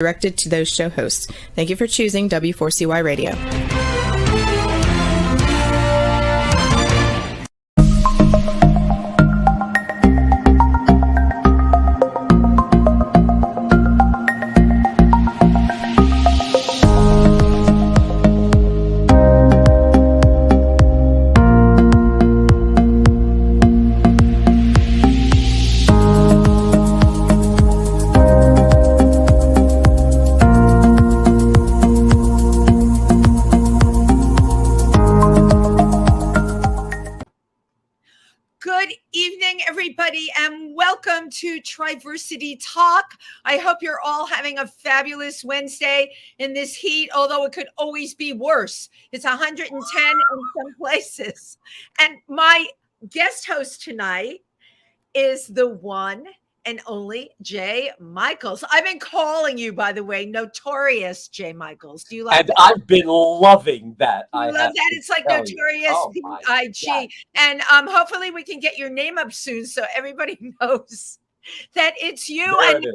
directed to those show hosts. Thank you for choosing W4CY Radio. And welcome to Triversity Talk. I hope you're all having a fabulous Wednesday in this heat, although it could always be worse. It's 110 in some places. And my guest host tonight is the one and only Jay Michaels. I've been calling you, by the way, Notorious Jay Michaels. Do you like and that? I've been loving that. I love that. It's like Notorious P.I.G. And hopefully we can get your name up soon so everybody knows that it's you and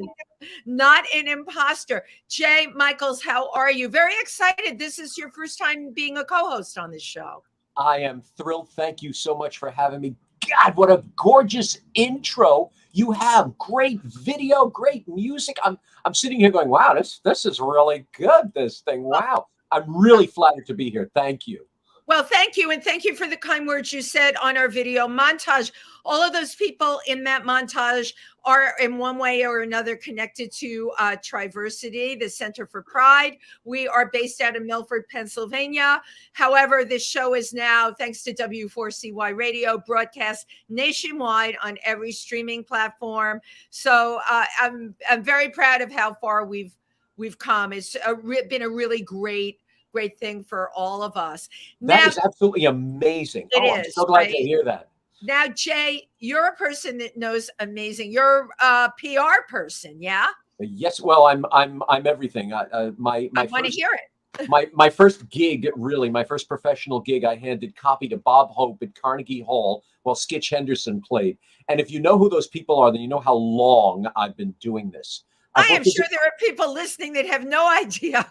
not an imposter. Jay Michaels, how are you? Very excited. This is your first time being a co-host on this show. I am thrilled. Thank you so much for having me. God, what a gorgeous intro you have. Great video, great music. I'm sitting here going, wow, this is really good, this thing. Wow. I'm really flattered to be here. Thank you. Well, thank you. And thank you for the kind words you said on our video montage. All of those people in that montage are in one way or another connected to Triversity, the Center for Pride. We are based out of Milford, Pennsylvania. However, this show is now, thanks to W4CY Radio, broadcast nationwide on every streaming platform. So I'm very proud of how far we've come. It's been a really great thing for all of us. That is absolutely amazing. I'm so glad to hear that. Now, Jay, you're a person that knows amazing. You're a PR person, yeah? Yes. Well, I'm everything. I want to hear it. my first gig, really, my first professional gig, I handed copy to Bob Hope at Carnegie Hall while Skitch Henderson played. And if you know who those people are, then you know how long I've been doing this. I am sure there are people listening that have no idea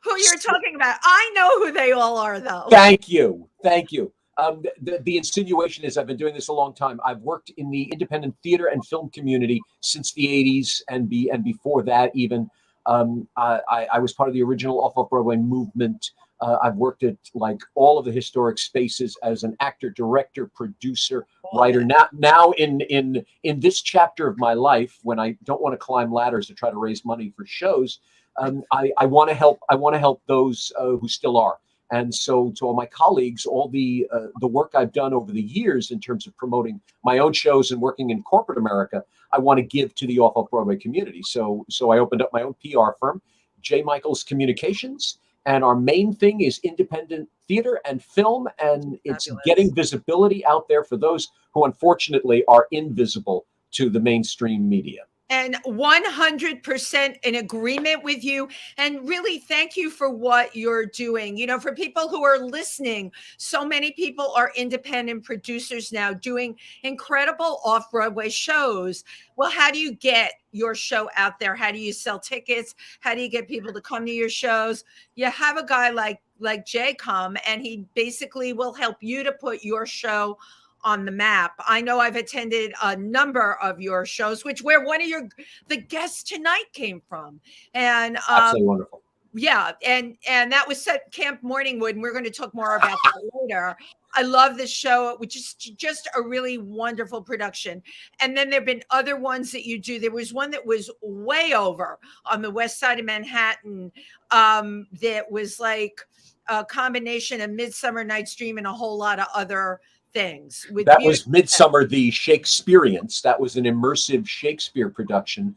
who you're talking about. I know who they all are, though. Thank you. The insinuation is I've been doing this a long time. I've worked in the independent theater and film community since the 80s and before that even. I was part of the original off-Broadway movement. I've worked at like all of the historic spaces as an actor, director, producer, writer. Now in this chapter of my life, when I don't want to climb ladders to try to raise money for shows, I want to help. I want to help those who still are. And so to all my colleagues, all the work I've done over the years in terms of promoting my own shows and working in corporate America, I want to give to the off-Broadway community. So I opened up my own PR firm, Jay Michaels Communications. And our main thing is independent theater and film. And it's getting visibility out there for those who unfortunately are invisible to the mainstream media. And 100% in agreement with you. And really, thank you for what you're doing. You know, for people who are listening, so many people are independent producers now doing incredible off-Broadway shows. Well, how do you get your show out there? How do you sell tickets? How do you get people to come to your shows? You have a guy like Jay come, and he basically will help you to put your show on the map. I know I've attended a number of your shows, where one of the guests tonight came from. And absolutely wonderful. Yeah, and that was at Camp Morningwood, and we're going to talk more about that later. I love this show, which is just a really wonderful production. And then there have been other ones that you do. There was one that was way over on the west side of Manhattan that was like a combination of Midsummer Night's Dream and a whole lot of other things. That was Midsummer, the Shakespeareans. That was an immersive Shakespeare production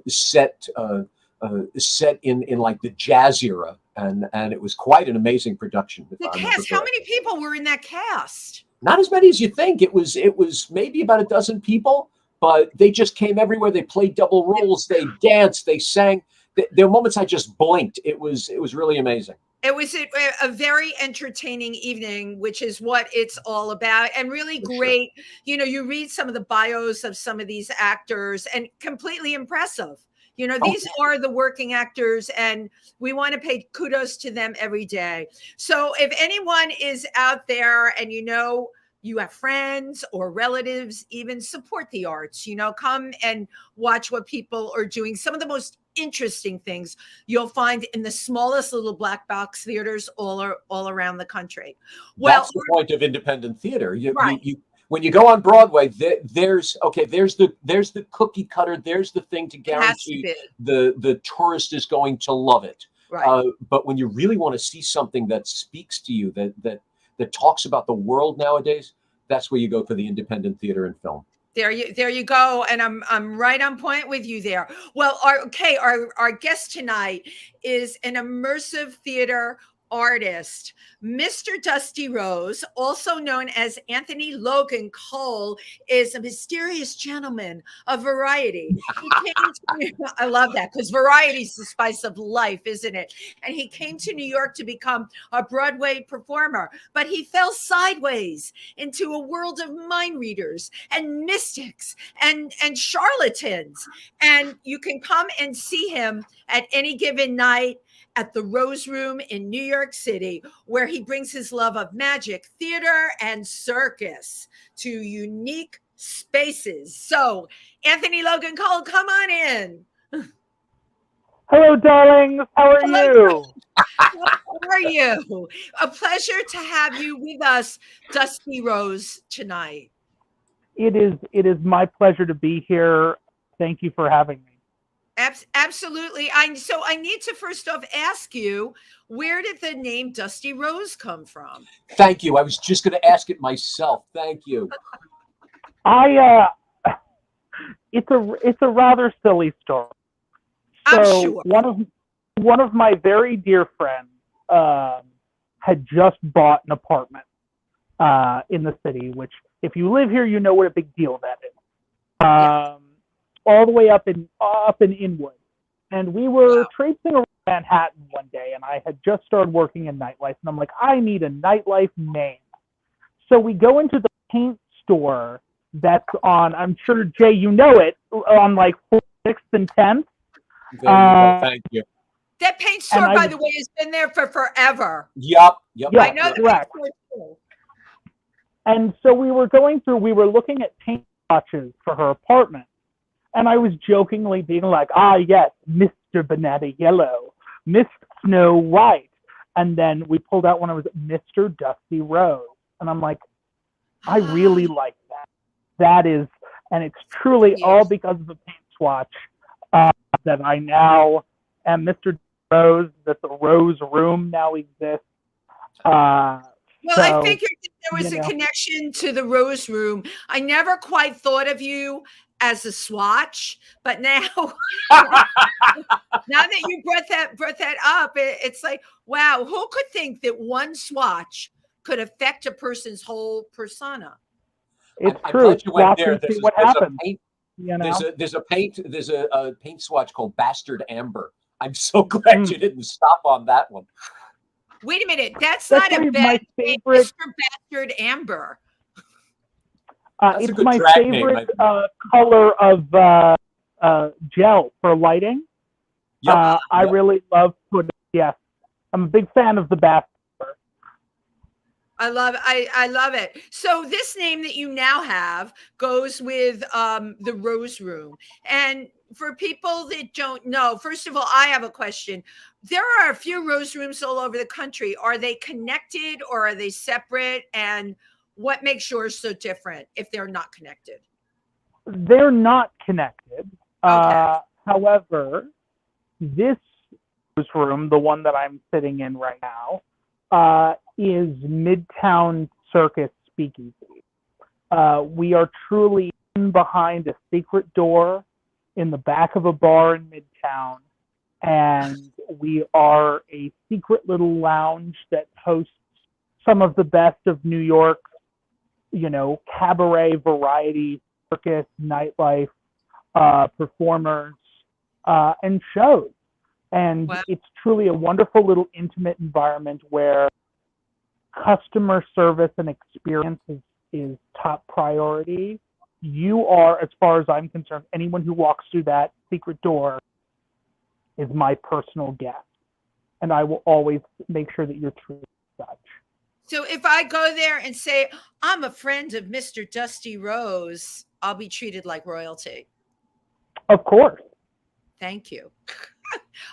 set in like the jazz era, and it was quite an amazing production. The cast, how many people were in that cast? Not as many as you think. It was maybe about a dozen people, but they just came everywhere. They played double roles. They danced. They sang. There were moments I just blinked. It was really amazing. It was a very entertaining evening, which is what it's all about. And really great. Sure. You know, you read some of the bios of some of these actors and completely impressive. You know, these are the working actors, and we want to pay kudos to them every day. So if anyone is out there and you have friends or relatives, even support the arts, come and watch what people are doing. Some of the most interesting things you'll find in the smallest little black box theaters all around the country. Well, that's the point of independent theater. Right. When you go on Broadway, there's the cookie cutter, there's the thing to guarantee the tourist is going to love it. Right. But when you really want to see something that speaks to you, that talks about the world nowadays, that's where you go for the independent theater and film. There you go, and I'm right on point with you there. Well, our guest tonight is an immersive theater artist, Mr. Dusty Rose, also known as Anthony Logan Cole, is a mysterious gentleman of variety. I love that, because variety is the spice of life, isn't it? And he came to New York to become a Broadway performer, but he fell sideways into a world of mind readers and mystics and charlatans. And you can come and see him at any given night at the Rose Room in New York City, where he brings his love of magic, theater, and circus to unique spaces. So, Anthony Logan Cole, come on in. Hello, darlings. How are you? How are you? A pleasure to have you with us, Dusty Rose, tonight. It is my pleasure to be here. Thank you for having me. Absolutely. So I need to first off ask you, where did the name Dusty Rose come from? Thank you. I was just going to ask it myself. Thank you. It's a rather silly story. I'm sure. One of my very dear friends had just bought an apartment in the city, which if you live here, you know what a big deal that is. Yes. All the way up in Inwood. And we were traipsing around Manhattan one day, and I had just started working in nightlife, and I'm like, I need a nightlife name. So we go into the paint store that's on, I'm sure, Jay, you know it, on like 4th, 6th, and 10th. Thank you. That paint store, by the way, has been there for forever. Yep. I know the correct. paint store too. And so we were looking at paint swatches for her apartment. And I was jokingly being like, yes, Mr. Banana Yellow, Miss Snow White. And then we pulled out one that was Mr. Dusty Rose. And I'm like, I really like that. That is, and it's truly all because of the paint swatch that I now am Mr. Rose, that the Rose Room now exists. Well, I figured that there was a connection to the Rose Room. I never quite thought of you as a swatch, but now that you brought that up, it's like, wow, who could think that one swatch could affect a person's whole persona? It's I'm true. glad you went there. There's a paint swatch called Bastard Amber. I'm so glad you didn't stop on that one. Wait a minute, that's not a bad name, Mr. Bastard Amber. It's my favorite color of gel for lighting. Yep. I really love putting. Yes, I'm a big fan of the bath. I love it. So this name that you now have goes with the Rose Room. And for people that don't know, first of all, I have a question. There are a few Rose Rooms all over the country. Are they connected or are they separate? And what makes yours so different if they're not connected? They're not connected. Okay. However, this room, the one that I'm sitting in right now, is Midtown Circus Speakeasy. We are truly in behind a secret door in the back of a bar in Midtown, and we are a secret little lounge that hosts some of the best of New York, cabaret, variety, circus, nightlife, performers, and shows. And it's truly a wonderful little intimate environment where customer service and experience is top priority. You are, as far as I'm concerned, anyone who walks through that secret door is my personal guest. And I will always make sure that you're treated as such. So if I go there and say, I'm a friend of Mr. Dusty Rose, I'll be treated like royalty. Of course. Thank you.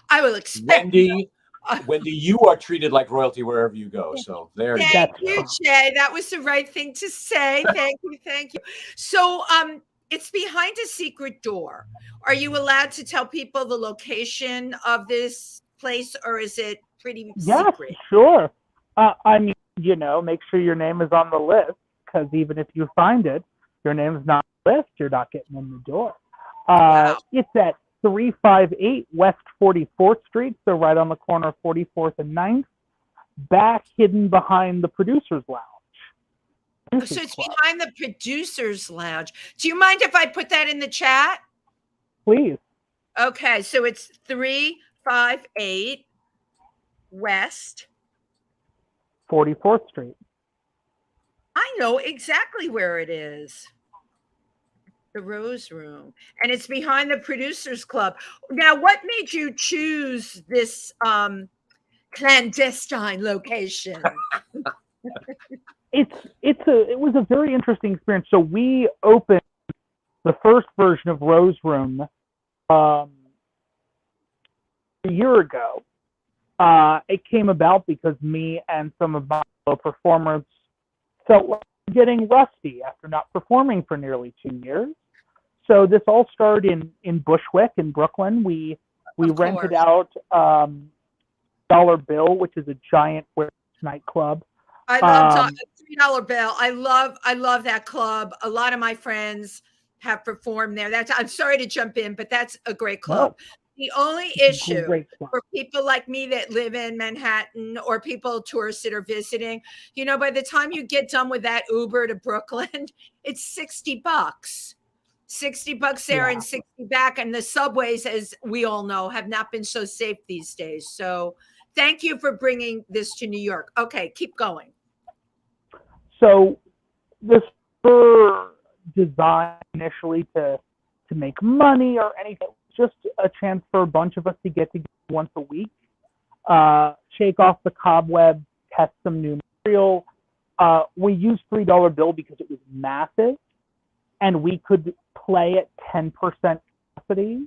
I will expect. Wendy, you are treated like royalty wherever you go. So there you go. Thank you, Jay. That was the right thing to say. Thank you. Thank you. So it's behind a secret door. Are you allowed to tell people the location of this place, or is it pretty secret? Yes, sure. I mean, make sure your name is on the list, because even if you find it, your name is not on the list, you're not getting in the door. Wow. It's at 358 West 44th Street, so right on the corner of 44th and 9th, back hidden behind the Producer's Lounge. So it's behind the Producer's Lounge. Do you mind if I put that in the chat? Please. Okay, so it's 358 West 44th Street. I know exactly where it is. The Rose Room. And it's behind the Producers Club. Now, what made you choose this clandestine location? It was a very interesting experience. So we opened the first version of Rose Room a year ago. It came about because me and some of my fellow performers felt like getting rusty after not performing for nearly 2 years. So this all started in Bushwick in Brooklyn. We rented out Dollar Bill, which is a giant nightclub. I love $3 Bill. I love that club. A lot of my friends have performed there. I'm sorry to jump in, but that's a great club. No. The only issue for people like me that live in Manhattan or people tourists that are visiting, by the time you get done with that Uber to Brooklyn, it's $60. $60 there and 60 back. And the subways, as we all know, have not been so safe these days. So thank you for bringing this to New York. Okay, keep going. So this was designed initially to make money or anything. Just a chance for a bunch of us to get together once a week, shake off the cobwebs, test some new material. We used $3 Bill because it was massive, and we could play at 10% capacity.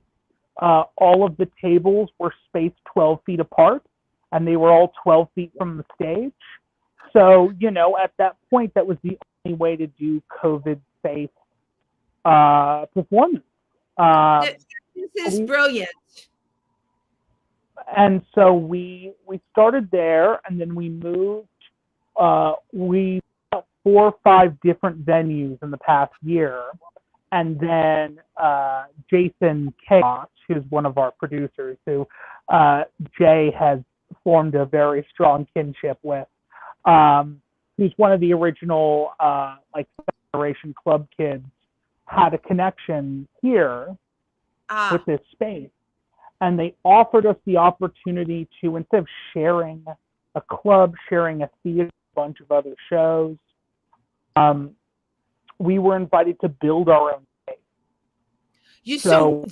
All of the tables were spaced 12 feet apart, and they were all 12 feet from the stage. So, at that point, that was the only way to do COVID-safe performance. This is brilliant. And so we started there, and then we moved. We got 4 or 5 different venues in the past year, and then Jason Chaos, who's one of our producers, who Jay has formed a very strong kinship with, who's one of the original Federation Club kids, had a connection here with this space, and they offered us the opportunity to, instead of sharing a club, sharing a theater, a bunch of other shows, we were invited to build our own space. Was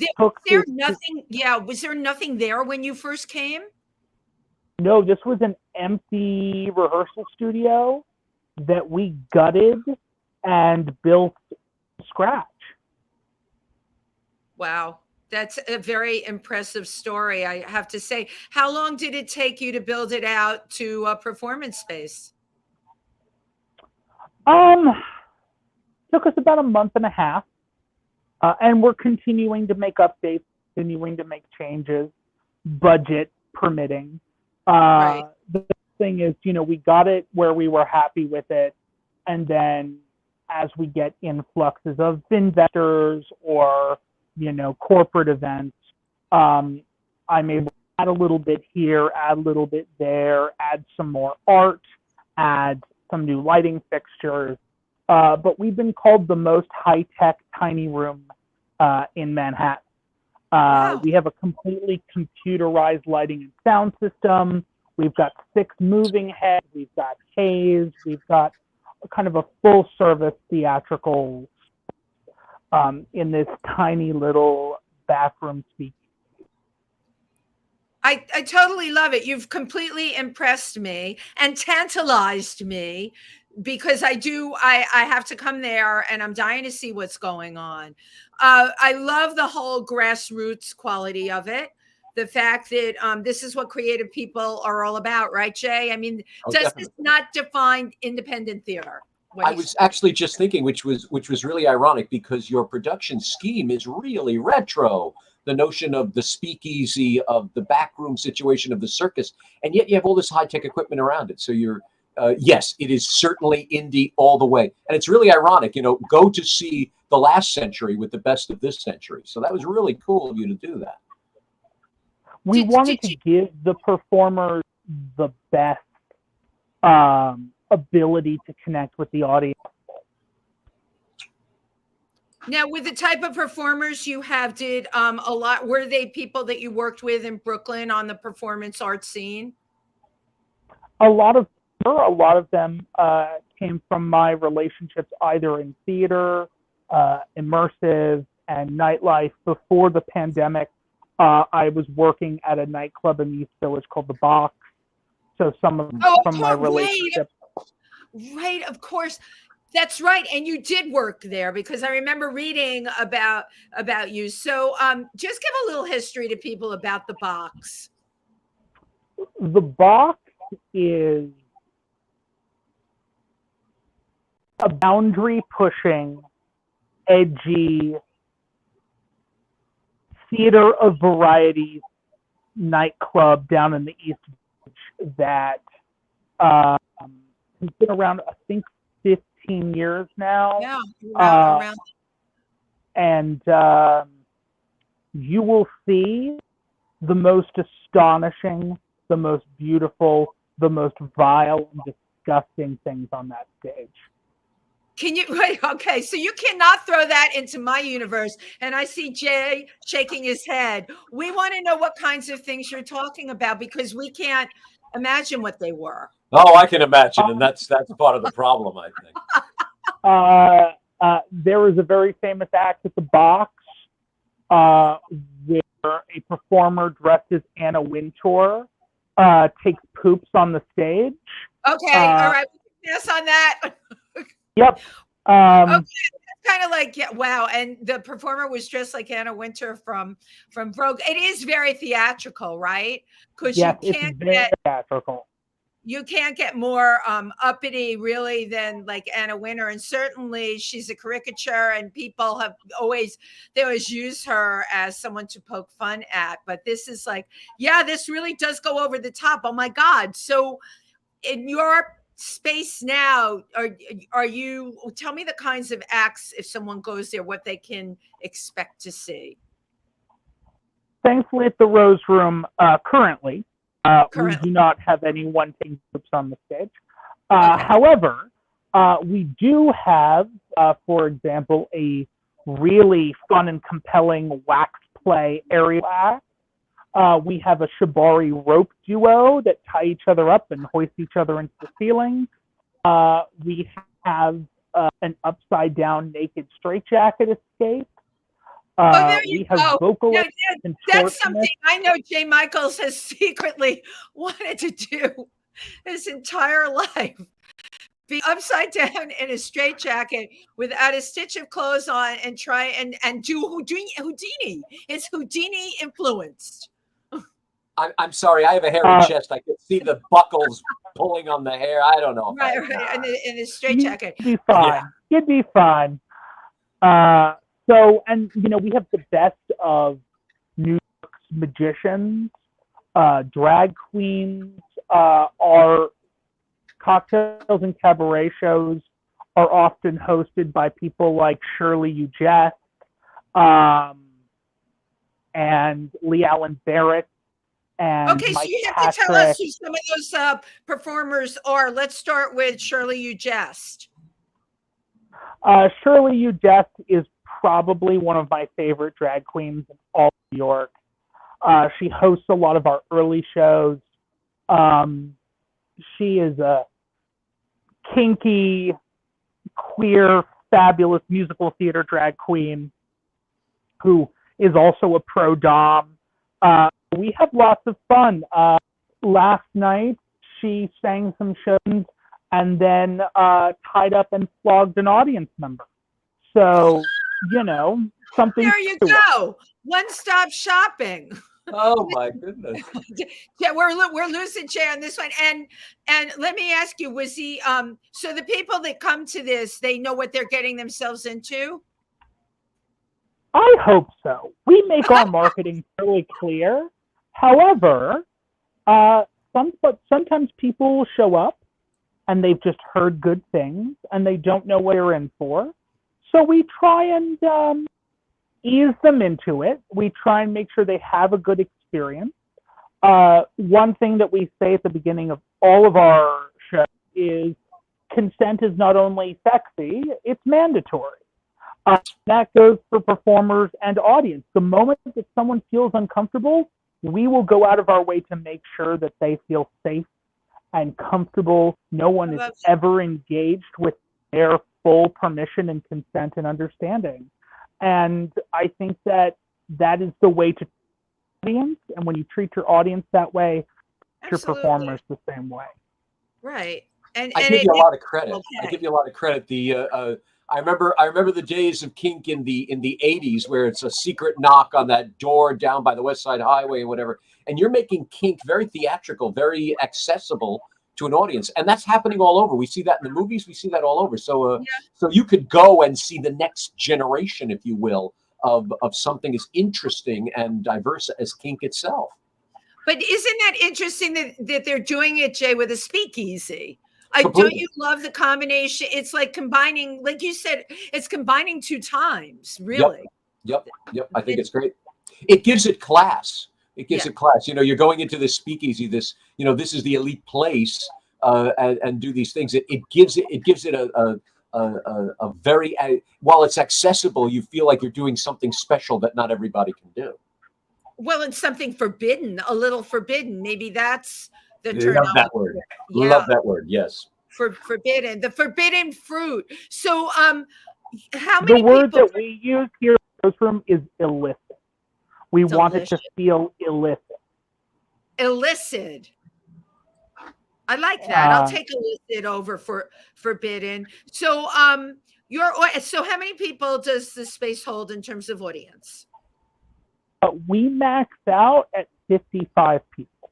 there nothing there when you first came? No, this was an empty rehearsal studio that we gutted and built from scratch. Wow. That's a very impressive story, I have to say. How long did it take you to build it out to a performance space? Took us about a month and a half. And we're continuing to make updates, continuing to make changes, budget permitting. Right. The thing is, we got it where we were happy with it. And then as we get influxes of investors or corporate events, I'm able to add a little bit here, add a little bit there, add some more art, add some new lighting fixtures. But we've been called the most high-tech tiny room in Manhattan. Wow. We have a completely computerized lighting and sound system. We've got 6 moving heads. We've got haze. We've got kind of a full-service theatrical in this tiny little bathroom speak. I totally love it. You've completely impressed me and tantalized me because I have to come there and I'm dying to see what's going on. I love the whole grassroots quality of it. The fact that this is what creative people are all about, right, Jay? I mean, Oh, does definitely. this not define independent theater? I was actually just thinking, which was really ironic because your production scheme is really retro. The notion of the speakeasy, of the backroom situation of the circus, and yet you have all this high tech equipment around it. So you're, yes, it is certainly indie all the way, and it's really ironic. Go to see the last century with the best of this century. So that was really cool of you to do that. We wanted to give the performers the best ability to connect with the audience. Now, with the type of performers you have, were they people that you worked with in Brooklyn on the performance art scene? A lot of them came from my relationships either in theater, immersive, and nightlife. Before the pandemic, I was working at a nightclub in the East Village called The Box. So some of from my relationships. Right, of course. That's right. And you did work there because I remember reading about you. So just give a little history to people about The Box. The Box is a boundary-pushing, edgy theater of varieties nightclub down in the East Village that has been around, I think, 15 years now. Yeah, around. And you will see the most astonishing, the most beautiful, the most vile and disgusting things on that stage. Can you, wait, okay, so you cannot throw that into my universe. And I see Jay shaking his head. We want to know what kinds of things you're talking about because we can't imagine what they were. Oh, I can imagine, and that's part of the problem, I think. There is a very famous act at The Box where a performer dressed as Anna Wintour takes poops on the stage. Okay, all right, yes on that. Yep. Okay, that's kind of like, yeah, wow. And the performer was dressed like Anna Wintour from Vogue. It is very theatrical, right? Because yes, you can't get theatrical. You can't get more uppity really than like Anna Wintour. And certainly she's a caricature and people they always use her as someone to poke fun at. But this is like, yeah, this really does go over the top. Oh my God. So in your space now, are you, tell me the kinds of acts, if someone goes there, what they can expect to see. Thankfully at the Rose Room currently, we do not have anyone taking groups on the stage. Okay. However, we do have, for example, a really fun and compelling wax play aerial act. We have a shibari rope duo that tie each other up and hoist each other into the ceiling. We have an upside down naked straitjacket escape. There you we have go. vocalists That's something I know Jay Michaels has secretly wanted to do his entire life. Be upside down in a straitjacket without a stitch of clothes on and try and do Houdini. It's Houdini influenced. I'm sorry, I have a hairy chest. I can see the buckles pulling on the hair. I don't know. Right. In a straitjacket. You'd be fine. Yeah. You'd be fine. So, and we have the best of New York's magicians, drag queens. Our cocktails and cabaret shows are often hosted by people like Shirley Ujest and Lee Allen Barrett. And okay, so you have to tell us who some of those performers are. Let's start with Shirley Ujest. Shirley Ujest is probably one of my favorite drag queens in all of New York. She hosts a lot of our early shows. She is a kinky, queer, fabulous musical theater drag queen who is also a pro dom. We have lots of fun. Last night, she sang some shows and then tied up and flogged an audience member. So, something. There you go. One-stop shopping. Oh my goodness. Yeah, we're losing Jay on this one. And let me ask you, was he so the people that come to this, they know what they're getting themselves into? I hope so. We make our marketing fairly clear. However, sometimes people show up and they've just heard good things and they don't know what they're in for. So we try and ease them into it. We try and make sure they have a good experience. One thing that we say at the beginning of all of our shows is consent is not only sexy, it's mandatory. That goes for performers and audience. The moment that someone feels uncomfortable, we will go out of our way to make sure that they feel safe and comfortable. No one is ever engaged with their full permission and consent and understanding. And I think that is the way to treat the audience. And when you treat your audience that way, your performers the same way. Right. And I give you a lot of credit. Okay. I give you a lot of credit. I remember the days of kink in the 80s where it's a secret knock on that door down by the West Side Highway or whatever. And you're making kink very theatrical, very accessible to an audience. And that's happening all over. We see that in the movies. We see that all over. So so you could go and see the next generation, if you will, of something as interesting and diverse as kink itself. But isn't that interesting that they're doing it, Jay, with a speakeasy? Don't you love the combination? It's like combining, like you said, it's combining two times, really. Yep. I think it's great. It gives it class. It gives it class. You're going into this speakeasy, this is the elite place, and do these things. It gives it a very, while it's accessible, you feel like you're doing something special that not everybody can do. Well, and something forbidden, a little forbidden. Maybe that's the turn. Love that word. Yeah. Love that word. Yes. Forbidden, the forbidden fruit. So, how many? The word that we use here in this room is illicit. We want it to feel illicit. Illicit. I like that. I'll take illicit over for forbidden. So, so how many people does the space hold in terms of audience? We max out at 55 people.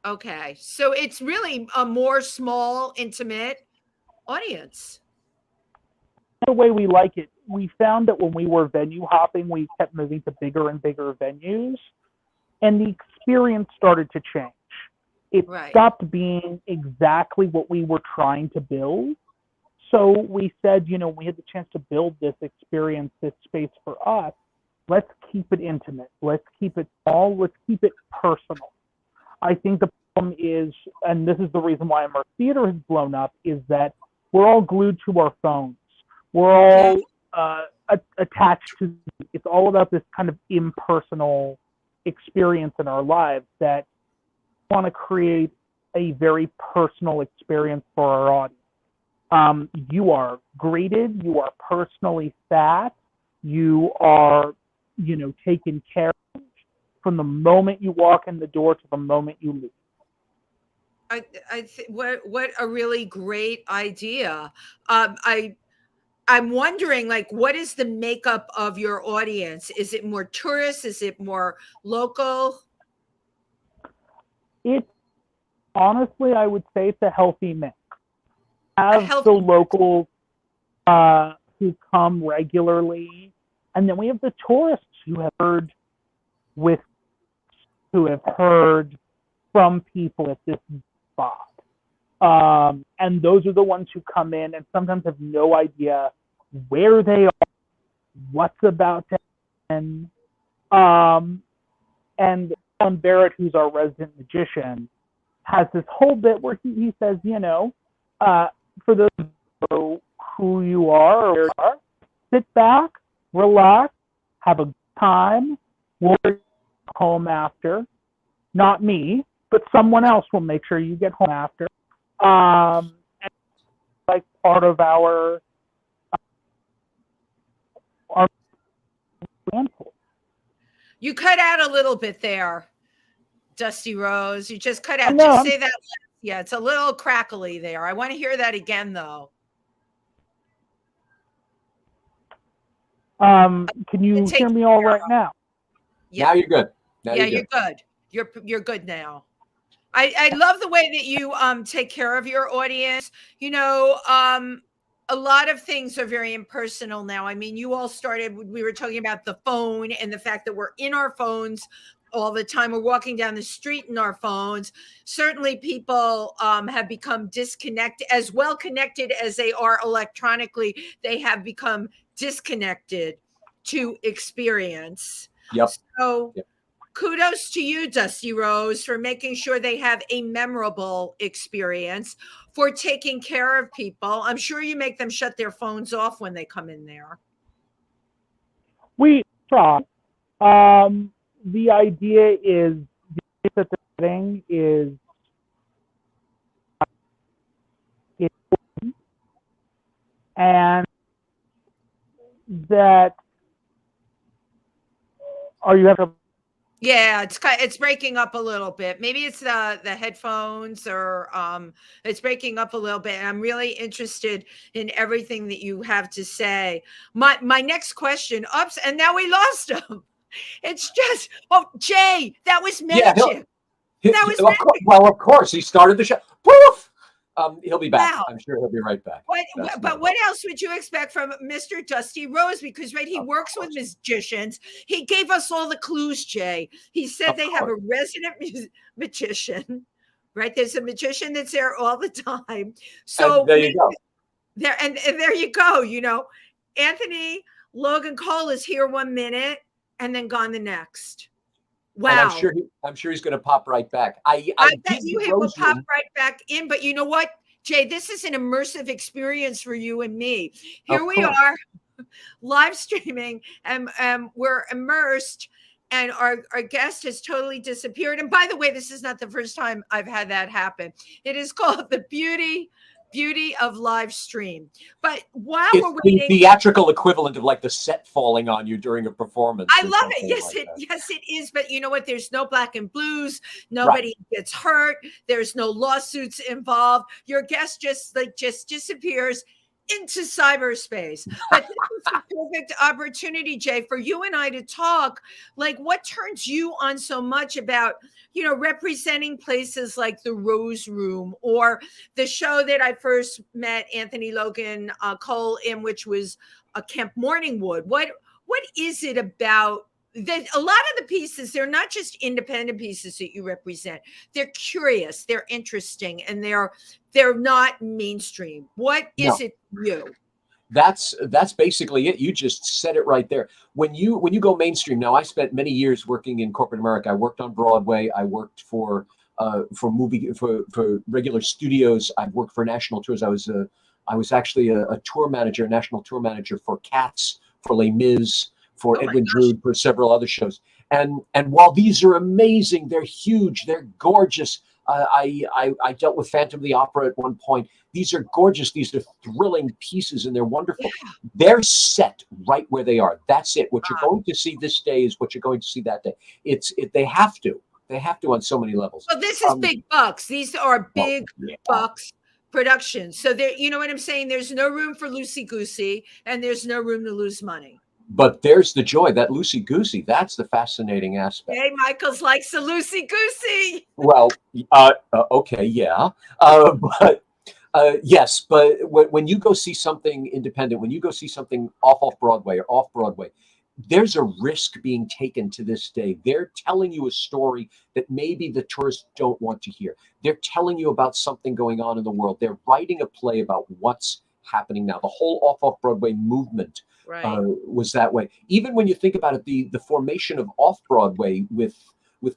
Okay, so it's really a more small, intimate audience. The way we like it, we found that when we were venue hopping, we kept moving to bigger and bigger venues, and the experience started to change. It stopped being exactly what we were trying to build. So we said, we had the chance to build this experience, this space for us. Let's keep it intimate. Let's keep it small. Let's keep it personal. I think the problem is, and this is the reason why our theater has blown up, is that we're all glued to our phones. We're all attached to, it's all about this kind of impersonal experience in our lives that we want to create a very personal experience for our audience. You are greeted, you are personally sat, you are, taken care of from the moment you walk in the door to the moment you leave. What a really great idea. I'm wondering, what is the makeup of your audience? Is it more tourists? Is it more local? It's honestly, I would say it's a healthy mix. Have the locals who come regularly, and then we have the tourists who have heard from people at this spot. And those are the ones who come in and sometimes have no idea where they are, what's about to happen. And Alan Barrett, who's our resident magician, has this whole bit where he says, for those who know who you are or where you are, sit back, relax, have a good time. We'll get home after. Not me, but someone else will make sure you get home after. And like part of our You cut out a little bit there. Dusty Rose. You just cut out. No, Just say that. Yeah, it's a little crackly there. I want to hear that again, though. Can you hear me all right now? Yeah. Now you're good. Now Yeah, you're good. You're good now. I love the way that you take care of your audience. You know, a lot of things are very impersonal now. I mean, you all started, we were talking about the phone and the fact that we're in our phones all the time. We're walking down the street in our phones. Certainly people have become disconnected, as well connected as they are electronically. They have become disconnected to experience. Yep. So Yep. Kudos to you, Dusty Rose, for making sure they have a memorable experience, for taking care of people. I'm sure you make them shut their phones off when they come in there. We try. The idea is that the setting is and that you have to. Yeah, it's breaking up a little bit. Maybe it's the headphones, or it's breaking up a little bit. And I'm really interested in everything that you have to say. My next question, oops, and now we lost him. It's just, oh, Jay, that was magic. That was magic. Well, of course, he started the show. Poof! He'll be back. Wow. I'm sure he'll be right back. But what else would you expect from Mr. Dusty Rose? Because he works with magicians. He gave us all the clues, Jay. He said they have a resident magician, right? There's a magician that's there all the time. So and there you go. There you go. You know, Anthony Logan Cole is here 1 minute and then gone the next. Wow. And I'm sure he's going to pop right back. I bet you he will pop right back in. But you know what, Jay? This is an immersive experience for you and me. Here we are, live streaming, and we're immersed, and our guest has totally disappeared. And by the way, this is not the first time I've had that happen. It is called the beauty of live stream. But while we're waiting, the theatrical equivalent of like the set falling on you during a performance. I love it. Yes, it is. But you know what? There's no black and blues. Nobody gets hurt. There's no lawsuits involved. Your guest just disappears into cyberspace. But this is a perfect opportunity, Jay, for you and I to talk. Like, what turns you on so much about, you know, representing places like the Rose Room, or the show that I first met Anthony Logan Cole in, which was Camp Morningwood? What is it about that? A lot of the pieces, they're not just independent pieces that you represent. They're curious, they're interesting, and they're not mainstream. What is it for you? That's basically it. You just said it right there. When you go mainstream, now I spent many years working in corporate America. I worked on Broadway. I worked for regular studios. I worked for national tours. I was actually a tour manager, national tour manager for Cats, for Les Mis, for Edwin Drood, for several other shows. And while these are amazing, they're huge, they're gorgeous. I dealt with Phantom of the Opera at one point. These are gorgeous. These are thrilling pieces, and they're wonderful. Yeah. They're set right where they are. That's it. What you're going to see this day is what you're going to see that day. They have to. They have to on so many levels. So this is big bucks. These are big bucks productions. So there, you know what I'm saying? There's no room for loosey-goosey, and there's no room to lose money. But there's the joy, that loosey-goosey. That's the fascinating aspect. Jay Michaels likes the loosey-goosey. Well, okay, yeah. Yes, but when you go see something independent, when you go see something off Broadway or off Broadway, there's a risk being taken to this day. They're telling you a story that maybe the tourists don't want to hear. They're telling you about something going on in the world. They're writing a play about what's happening now. The whole off Broadway movement was that way. Even when you think about it, the formation of off Broadway with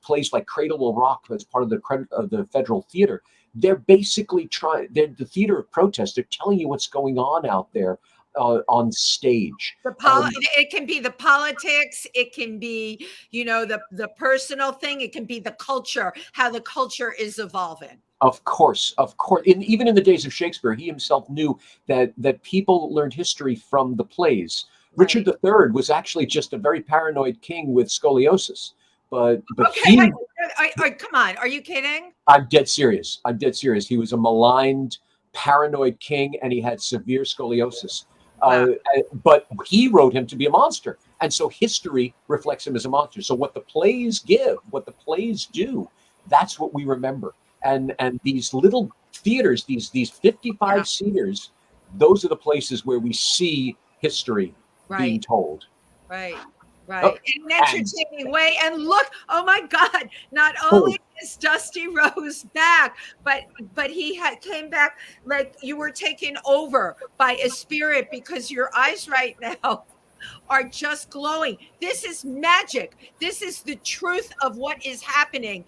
plays like Cradle Will Rock as part of the Federal Theater, they're basically they're the theater of protest. They're telling you what's going on out there on stage. It can be the politics. It can be, you know, the personal thing. It can be the culture, how the culture is evolving. Of course. Even in the days of Shakespeare, he himself knew that people learned history from the plays. Richard III was actually just a very paranoid king with scoliosis. but Okay, he, come on. Are you kidding? I'm dead serious. I'm dead serious. He was a maligned, paranoid king, and he had severe scoliosis. Wow. But he wrote him to be a monster, and so history reflects him as a monster. So what the plays give, what the plays do, that's what we remember. And these little theaters, these 55 seaters, those are the places where we see history being told. Right. Oh, In an entertaining way. And look, oh my God, not only is Dusty Rose back, but he came back like you were taken over by a spirit, because your eyes right now are just glowing. This is magic. This is the truth of what is happening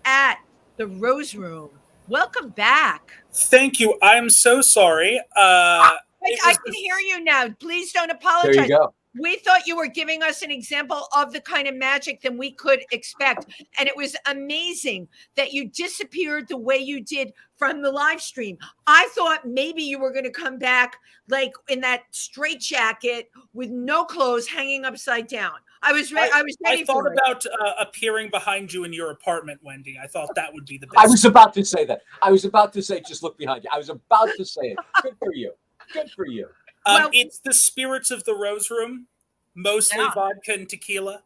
at the Rose Room. Welcome back. Thank you. I'm so sorry. I can hear you now. Please don't apologize. There you go. We thought you were giving us an example of the kind of magic that we could expect. And it was amazing that you disappeared the way you did from the live stream. I thought maybe you were going to come back like in that straitjacket with no clothes hanging upside down. I was ready. I thought about appearing behind you in your apartment, Wendy. I thought that would be the best. I was about to say that. I was about to say, just look behind you. I was about to say it. Good for you. Good for you. It's the spirits of the Rose Room, mostly vodka and tequila.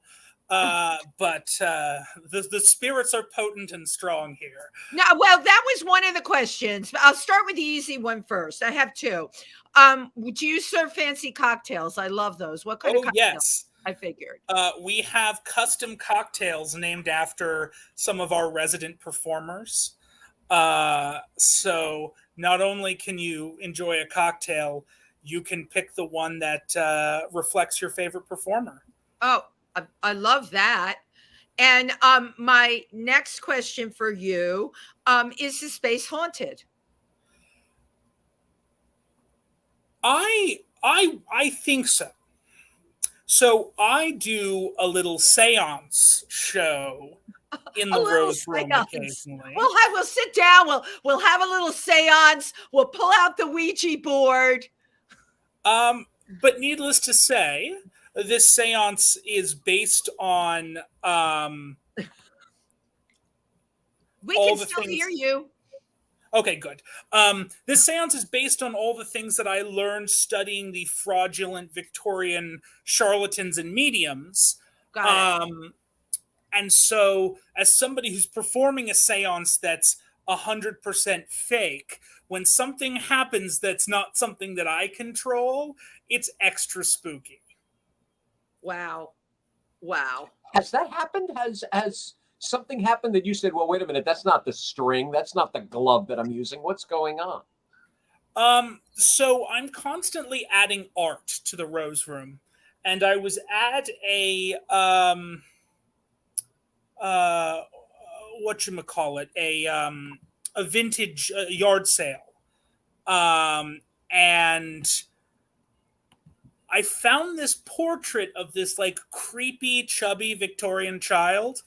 But the spirits are potent and strong here. No, well, that was one of the questions. I'll start with the easy one first. I have two. Do you serve fancy cocktails? I love those. What kind of cocktails? Yes. I figured. We have custom cocktails named after some of our resident performers. So not only can you enjoy a cocktail, you can pick the one that reflects your favorite performer. Oh, I love that. And my next question for you, is the space haunted? I think so. So I do a little seance show in the Rose Room occasionally. We'll sit down. We'll have a little seance. We'll pull out the Ouija board. But needless to say, this seance is based on we can still hear you. Okay, good. This seance is based on all the things that I learned studying the fraudulent Victorian charlatans and mediums. Got it. And so, as somebody who's performing a seance that's 100% fake, when something happens that's not something that I control, it's extra spooky. Wow. Has that happened? Has something happened that you said, well, wait a minute, that's not the string, that's not the glove that I'm using. What's going on? So I'm constantly adding art to the Rose Room, and I was at a whatchamacallit, a vintage yard sale. And I found this portrait of this like creepy, chubby Victorian child.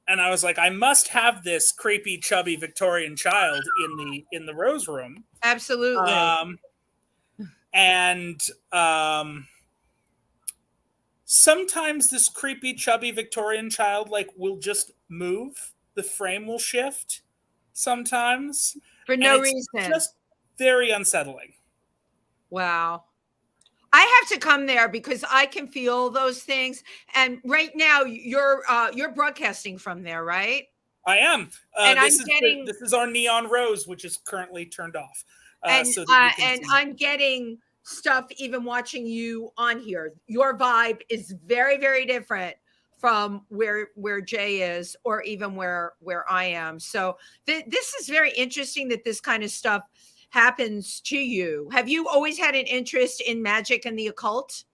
And I was like, I must have this creepy, chubby Victorian child in the Rose Room. Absolutely. And sometimes this creepy, chubby Victorian child like will just move. The frame will shift sometimes. For no reason. Just very unsettling. Wow. I have to come there because I can feel those things. And right now you're broadcasting from there, right? I am. And this is our neon rose, which is currently turned off. I'm getting stuff even watching you on here. Your vibe is very, very different from where Jay is, or even where I am. So this is very interesting that this kind of stuff happens to you. Have you always had an interest in magic and the occult?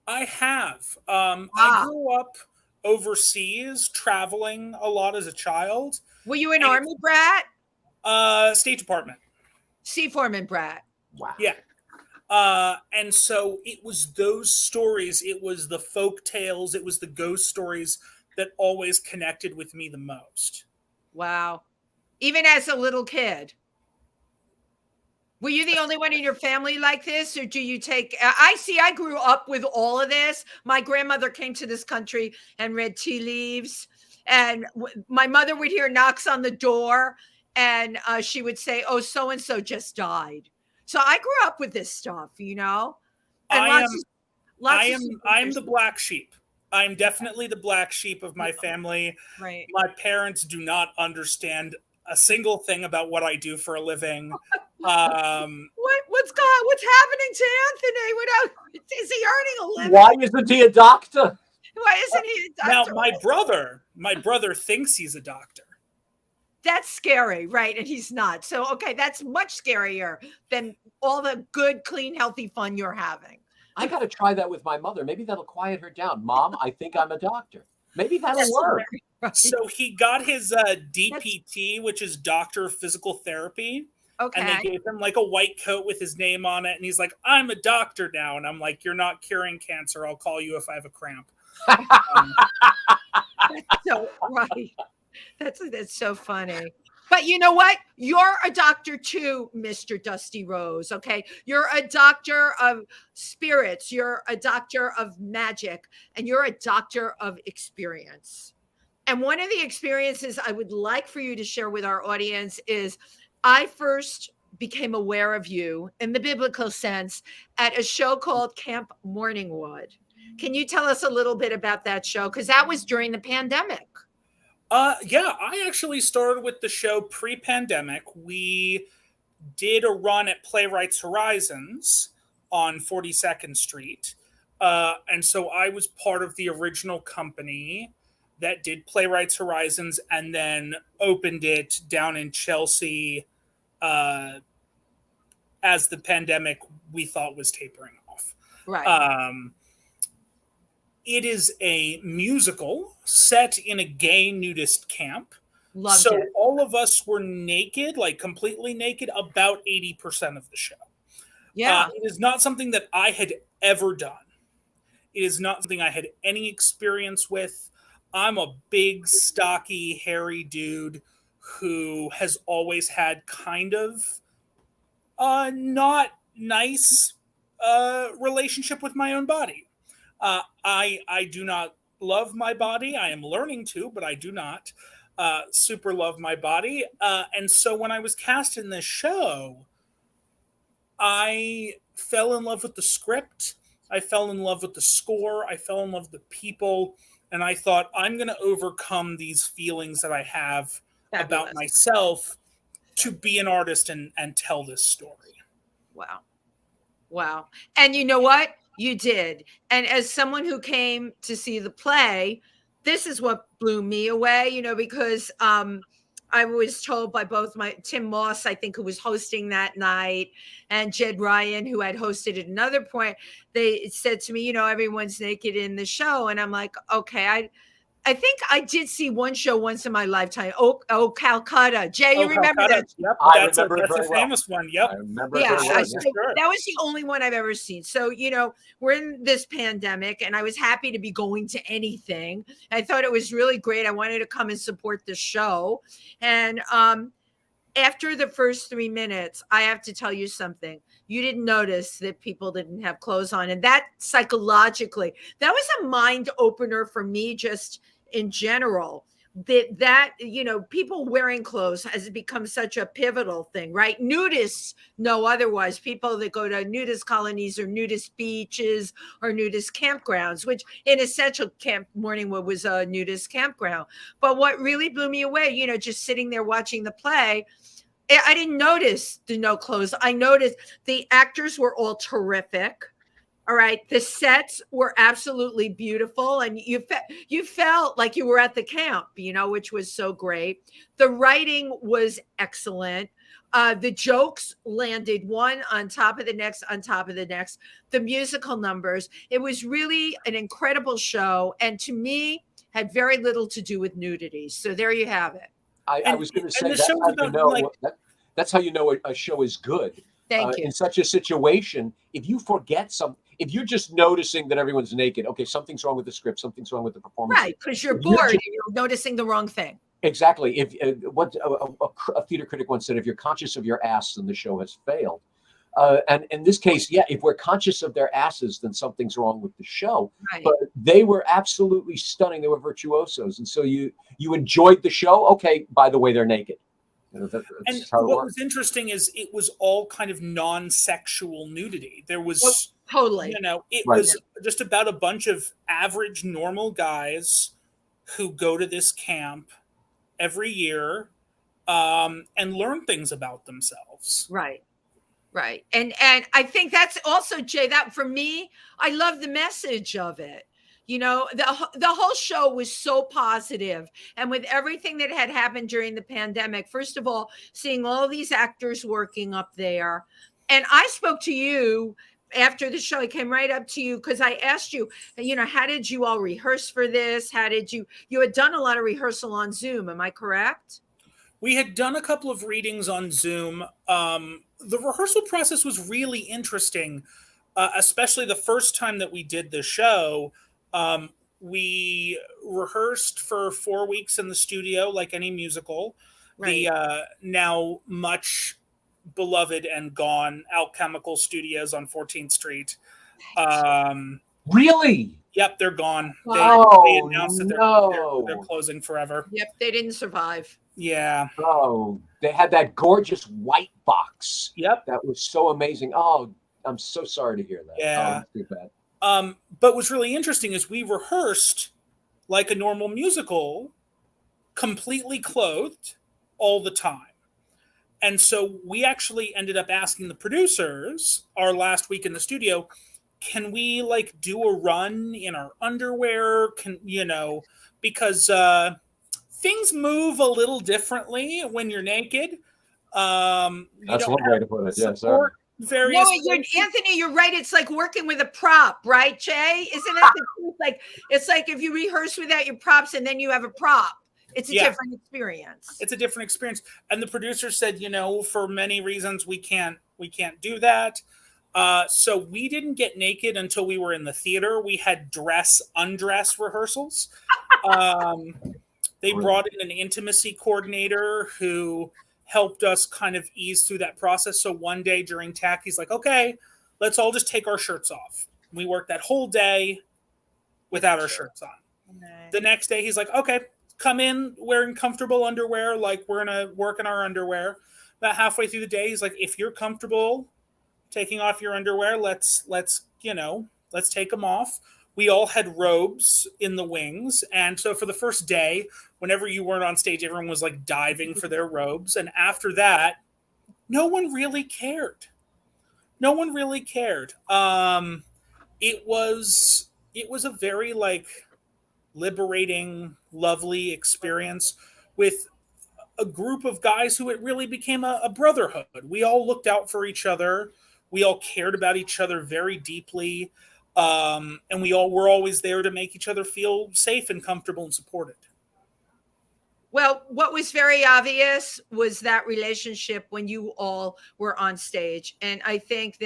I have. I grew up overseas, traveling a lot as a child. Were you an Army brat? State Department. Seaforeman brat. Wow. Yeah. And so it was those stories, it was the folk tales, it was the ghost stories that always connected with me the most. Wow. Even as a little kid. Were you the only one in your family like this, or do you take? I grew up with all of this. My grandmother came to this country and read tea leaves, And my mother would hear knocks on the door, and she would say, "Oh, so and so just died." So I grew up with this stuff, you know. And I am the black sheep. I'm definitely the black sheep of my family. Right. My parents do not understand a single thing about what I do for a living. What's happening to Anthony? Is he earning a living? Why isn't he a doctor? Why isn't he a Now, doctor? my brother thinks he's a doctor. That's scary, right? And he's not. So, okay, that's much scarier than all the good, clean, healthy fun you're having. I got to try that with my mother. Maybe that'll quiet her down. Mom, I think I'm a doctor. Maybe that'll work. Right. So he got his DPT, which is Doctor of Physical Therapy. Okay. And they gave him like a white coat with his name on it. And he's like, I'm a doctor now. And I'm like, you're not curing cancer. I'll call you if I have a cramp. That's so right. That's so funny. But you know what? You're a doctor too, Mr. Dusty Rose. Okay. You're a doctor of spirits. You're a doctor of magic, and you're a doctor of experience. And one of the experiences I would like for you to share with our audience is I first became aware of you in the biblical sense at a show called Camp Morningwood. Can you tell us a little bit about that show? Because that was during the pandemic. Yeah, I actually started with the show pre-pandemic. We did a run at Playwrights Horizons on 42nd Street. And so I was part of the original company that did Playwrights Horizons and then opened it down in Chelsea as the pandemic we thought was tapering off. Right. It is a musical set in a gay nudist camp. Loved so it. all of us were naked, like completely naked, about 80% of the show. Yeah. It is not something that I had ever done. It is not something I had any experience with. I'm a big, stocky, hairy dude who has always had kind of not nice relationship with my own body. I do not love my body. I am learning to, but I do not super love my body. And so when I was cast in this show, I fell in love with the script. I fell in love with the score. I fell in love with the people. And I thought, I'm going to overcome these feelings that I have about myself to be an artist and tell this story. Wow. Wow. And you know what? You did. And as someone who came to see the play, this is what blew me away, you know, because I was told by both Tim Moss, I think, who was hosting that night, and Jed Ryan, who had hosted at another point. They said to me, you know, everyone's naked in the show. And I'm like, okay, I think I did see one show once in my lifetime. Oh, Calcutta. Jay, you remember Calcutta. that? Yep, that's a famous one. Yep. I remember Yeah, it. that was the only one I've ever seen. So, you know, we're in this pandemic, and I was happy to be going to anything. I thought it was really great. I wanted to come and support the show. And after the first 3 minutes, I have to tell you something. You didn't notice that people didn't have clothes on. And that psychologically, that was a mind opener for me just in general. That you know, people wearing clothes has become such a pivotal thing, right? Nudists know otherwise. People that go to nudist colonies or nudist beaches or nudist campgrounds, which in Essential Camp Morningwood was a nudist campground. But what really blew me away, you know, just sitting there watching the play, I didn't notice the no clothes. I noticed the actors were all terrific. All right. The sets were absolutely beautiful. And you felt like you were at the camp, you know, which was so great. The writing was excellent. The jokes landed one on top of the next, on top of the next. The musical numbers. It was really an incredible show. And to me, had very little to do with nudity. So there you have it. I was going to say that's how you know a show is good. Thank you. In such a situation, if you forget something, if you're just noticing that everyone's naked, okay, something's wrong with the script, something's wrong with the performance. Right, because you're bored and you're noticing the wrong thing. Exactly. If what a theater critic once said, if you're conscious of your ass, then the show has failed. And in this case, yeah, if we're conscious of their asses, then something's wrong with the show. Right. But they were absolutely stunning. They were virtuosos. And so you enjoyed the show. Okay, by the way, they're naked. And what was interesting is it was all kind of non-sexual nudity. There was totally, it was just about a bunch of average, normal guys who go to this camp every year and learn things about themselves. Right. And I think that's also, Jay, that for me, I love the message of it. The whole show was so positive. And with everything that had happened during the pandemic, first of all, seeing all these actors working up there. And I spoke to you after the show. I came right up to you because I asked you, how did you all rehearse for this? How did you had done a lot of rehearsal on Zoom. Am I correct? We had done a couple of readings on Zoom. The rehearsal process was really interesting, especially the first time that we did the show. We rehearsed for 4 weeks in the studio, like any musical. Right. The now much beloved and gone Alchemical Studios on 14th Street. Really? Yep, they're gone. They announced that they're closing forever. Yep, they didn't survive. Yeah. Oh, they had that gorgeous white box. Yep. That was so amazing. Oh, I'm so sorry to hear that. Yeah. Oh, that's too bad. But what's really interesting is we rehearsed like a normal musical, completely clothed all the time. And so we actually ended up asking the producers our last week in the studio, can we like do a run in our underwear? Because things move a little differently when you're naked. That's one way to put it. Yes, sir. Anthony, you're right. It's like working with a prop, right, Jay? Isn't it the truth? Like it's like if you rehearse without your props and then you have a prop. It's a different experience. It's a different experience. And the producer said, for many reasons we can't do that. So we didn't get naked until we were in the theater. We had undress rehearsals. They brought in an intimacy coordinator who helped us kind of ease through that process. So one day during TAC, he's like, okay, let's all just take our shirts off. We worked that whole day without our shirts on. Okay. The next day, he's like, okay, come in wearing comfortable underwear. Like we're going to work in our underwear. About halfway through the day, he's like, if you're comfortable taking off your underwear, let's take them off. We all had robes in the wings. And so for the first day, whenever you weren't on stage, everyone was like diving for their robes. And after that, no one really cared. It was a very like liberating, lovely experience with a group of guys who it really became a brotherhood. We all looked out for each other. We all cared about each other very deeply. And we all were always there to make each other feel safe and comfortable and supported. Well, what was very obvious was that relationship when you all were on stage. And I think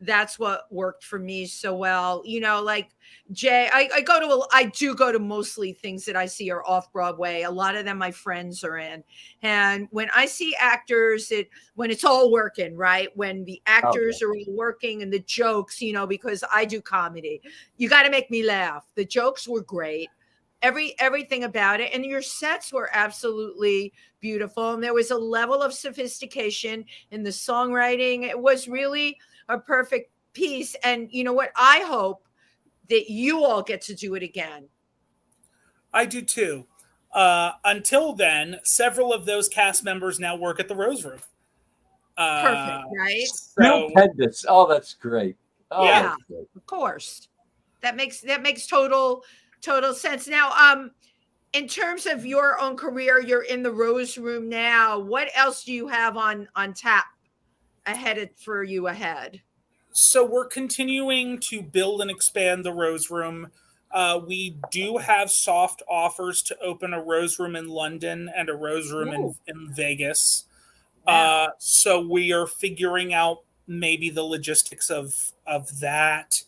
that's what worked for me so well. Like Jay, I do go to mostly things that I see are off Broadway. A lot of them my friends are in. And when I see actors, when it's all working, right? When the actors are all working and the jokes, because I do comedy, you got to make me laugh. The jokes were great. Everything about it. And your sets were absolutely beautiful. And there was a level of sophistication in the songwriting. It was really a perfect piece. And you know what? I hope that you all get to do it again. I do too. Until then, several of those cast members now work at the Rose Room. Perfect, right? Stupendous. Oh, that's great. Oh, yeah, that's great. Of course. That makes total sense. Now, in terms of your own career, you're in the Rose Room now. What else do you have on tap for you ahead? So we're continuing to build and expand the Rose Room. We do have soft offers to open a Rose Room in London and a Rose Room in Vegas. Wow. So we are figuring out maybe the logistics of that.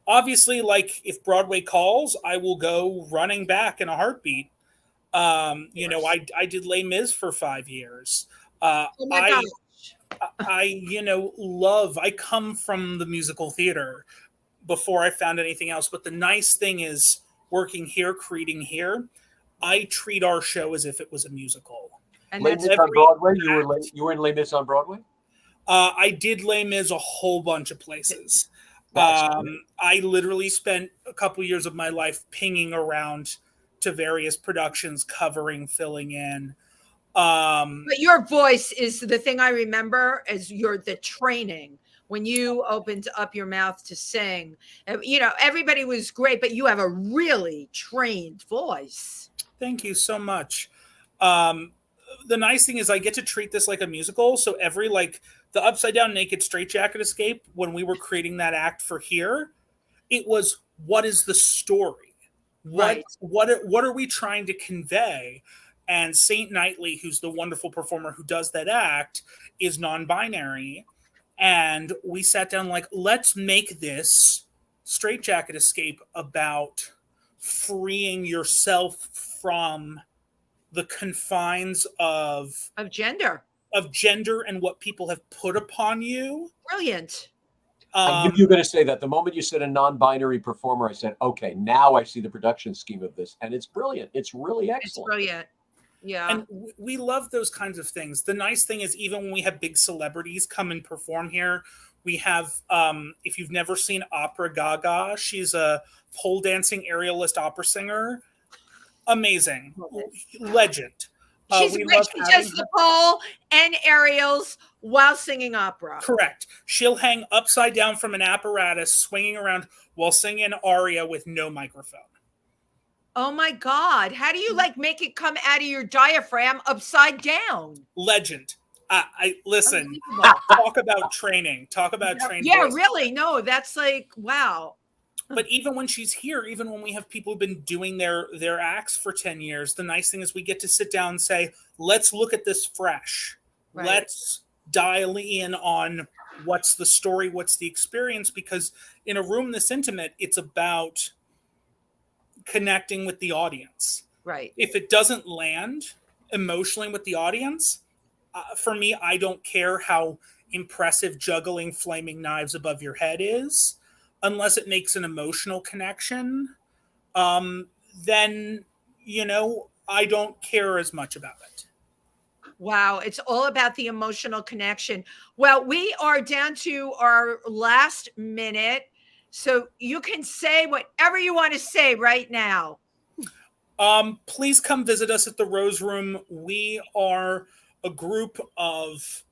Obviously, like if Broadway calls, I will go running back in a heartbeat. I did Les Mis for 5 years. Oh my gosh. I come from the musical theater before I found anything else. But the nice thing is working here, creating here, I treat our show as if it was a musical. And Les that's Mis on Broadway. You were in Les Mis on Broadway. I did Les Mis a whole bunch of places. I literally spent a couple years of my life pinging around to various productions, covering, filling in. But your voice is the thing I remember as the training when you opened up your mouth to sing. Everybody was great, but you have a really trained voice. Thank you so much. The nice thing is I get to treat this like a musical. So every the Upside Down Naked Straitjacket Escape, when we were creating that act for here, it was, what is the story? What are we trying to convey? And Saint Knightley, who's the wonderful performer who does that act, is non-binary. And we sat down let's make this Straitjacket Escape about freeing yourself from the confines of gender and what people have put upon you. Brilliant. I knew you were going to say that. The moment you said a non-binary performer, I said, okay, now I see the production scheme of this. And it's brilliant. It's really excellent. It's brilliant. Yeah. And we love those kinds of things. The nice thing is, even when we have big celebrities come and perform here, we have, if you've never seen Opera Gaga, she's a pole dancing aerialist opera singer. Amazing. Legend. She does the pole and aerials while singing opera. Correct. She'll hang upside down from an apparatus, swinging around while singing an aria with no microphone. Oh my God. How do you make it come out of your diaphragm upside down? Legend. I listen, talk about training. Yeah, really. No, that's wow. But even when she's here, even when we have people who've been doing their acts for 10 years, the nice thing is we get to sit down and say, let's look at this fresh. Right. Let's dial in on what's the story, what's the experience, because in a room this intimate, it's about connecting with the audience. Right. If it doesn't land emotionally with the audience, for me, I don't care how impressive juggling flaming knives above your head is. Unless it makes an emotional connection, then, I don't care as much about it. Wow. It's all about the emotional connection. Well, we are down to our last minute. So you can say whatever you want to say right now. Please come visit us at the Rose Room. We are a group of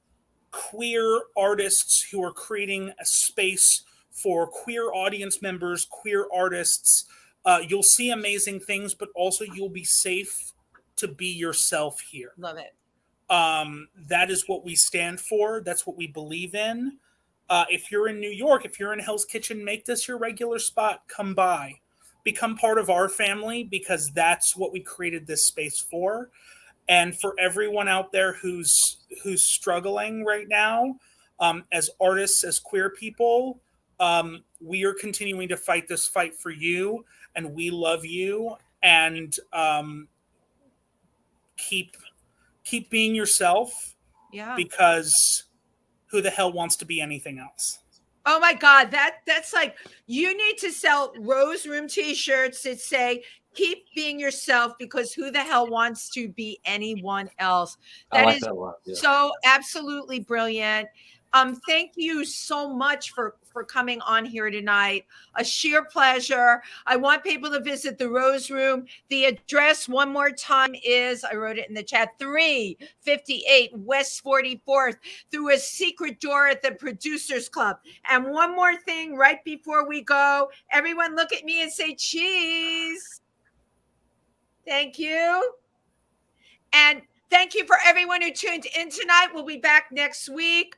queer artists who are creating a space for queer audience members, queer artists. You'll see amazing things, but also you'll be safe to be yourself here. Love it. That is what we stand for. That's what we believe in. If you're in New York, if you're in Hell's Kitchen, make this your regular spot. Come by. Become part of our family, because that's what we created this space for. And for everyone out there who's struggling right now, as artists, as queer people, we are continuing to fight this fight for you, and we love you, and keep being yourself. Yeah. Because who the hell wants to be anything else? Oh my God, that's you need to sell Rose Room t-shirts that say keep being yourself, because who the hell wants to be anyone else? That is so absolutely brilliant. Thank you so much for coming on here tonight. A sheer pleasure. I want people to visit the Rose Room. The address one more time is, I wrote it in the chat, 358 West 44th, through a secret door at the Producers Club. And one more thing right before we go, everyone look at me and say cheese. Thank you. And thank you for everyone who tuned in tonight. We'll be back next week.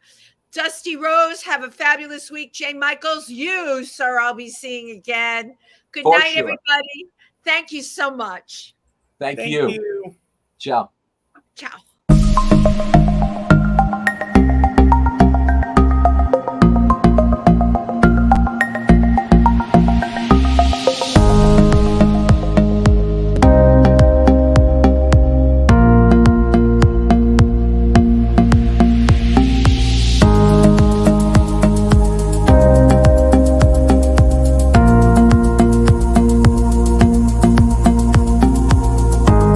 Dusty Rose, have a fabulous week. Jay Michaels, you, sir, I'll be seeing again. Good night, everybody. Thank you so much. Thank you. You. Ciao. Ciao.